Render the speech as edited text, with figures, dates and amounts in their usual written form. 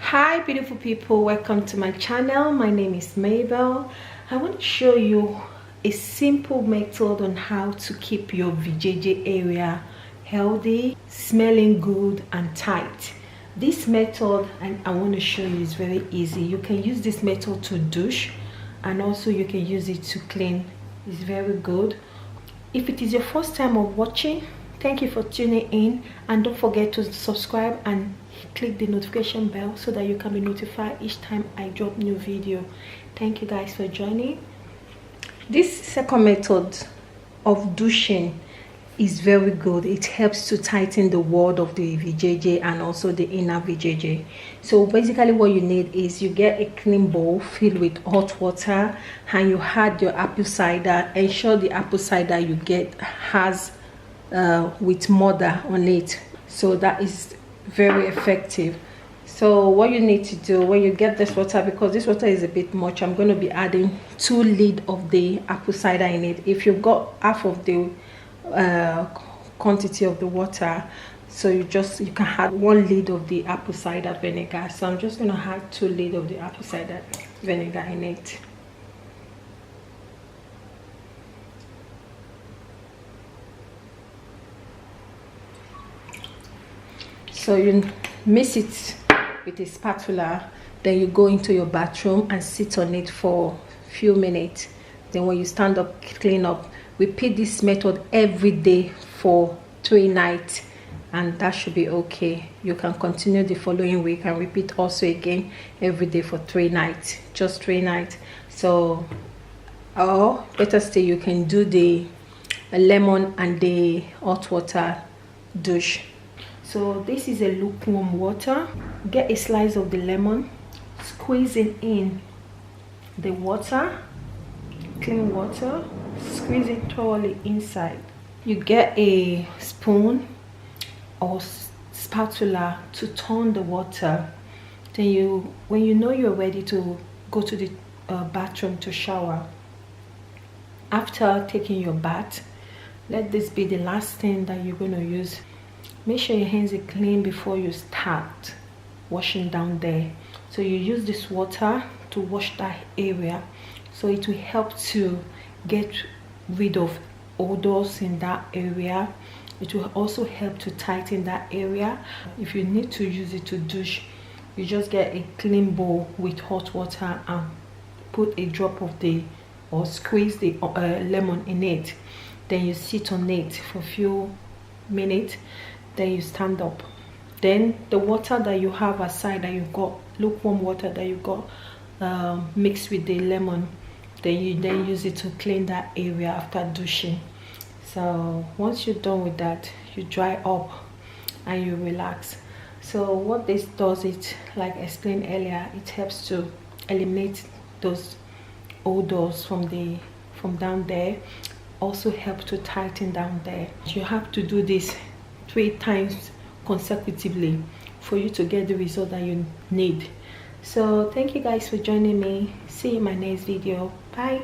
Hi beautiful people, welcome to my channel. My name is Mabel. I want to show you a simple method on how to keep your VJJ area healthy, smelling good and tight. This method, and I want to show you, is very easy. You can use this method to douche and also you can use it to clean. It's very good. If it is your first time of watching, thank you for tuning in, and don't forget to subscribe and click the notification bell so that you can be notified each time I drop new video. Thank you guys for joining. This second method of douching is very good. It helps to tighten the wall of the VJJ and also the inner VJJ. So basically what you need is you get a clean bowl filled with hot water and you add your apple cider. Ensure the apple cider you get has with mother on it, so that is very effective. So what you need to do when you get this water, because this water is a bit much, I'm going to be adding 2 lid of the apple cider in it. If you've got half of the quantity of the water, so you can add 1 lid of the apple cider vinegar. So I'm just going to add 2 lid of the apple cider vinegar in it. So you mix it with a spatula, then you go into your bathroom and sit on it for a few minutes. Then when you stand up, clean up. Repeat this method every day for 3 nights and that should be okay. You can continue the following week and repeat also again every day for 3 nights, just 3 nights. So, or better still, you can do the lemon and the hot water douche. So this is a lukewarm water. Get a slice of the lemon, squeeze it in the water, clean water, squeeze it thoroughly inside. You get a spoon or spatula to turn the water. Then when you know you're ready to go to the bathroom to shower, after taking your bath, let this be the last thing that you're going to use. Make sure your hands are clean before you start washing down there. So you use this water to wash that area, so it will help to get rid of odors in that area. It will also help to tighten that area. If you need to use it to douche, you just get a clean bowl with hot water and put a drop of or squeeze the lemon in it. Then you sit on it for a few minutes. Then you stand up. Then the water that you have aside, that you got lukewarm water that you got mixed with the lemon, then you use it to clean that area after douching. So once you're done with that, you dry up and you relax. So what this does, it, like I explained earlier, it helps to eliminate those odors from down there. Also help to tighten down there. You have to do this 3 times consecutively for you to get the result that you need. So thank you guys for joining me. See you in my next video. Bye.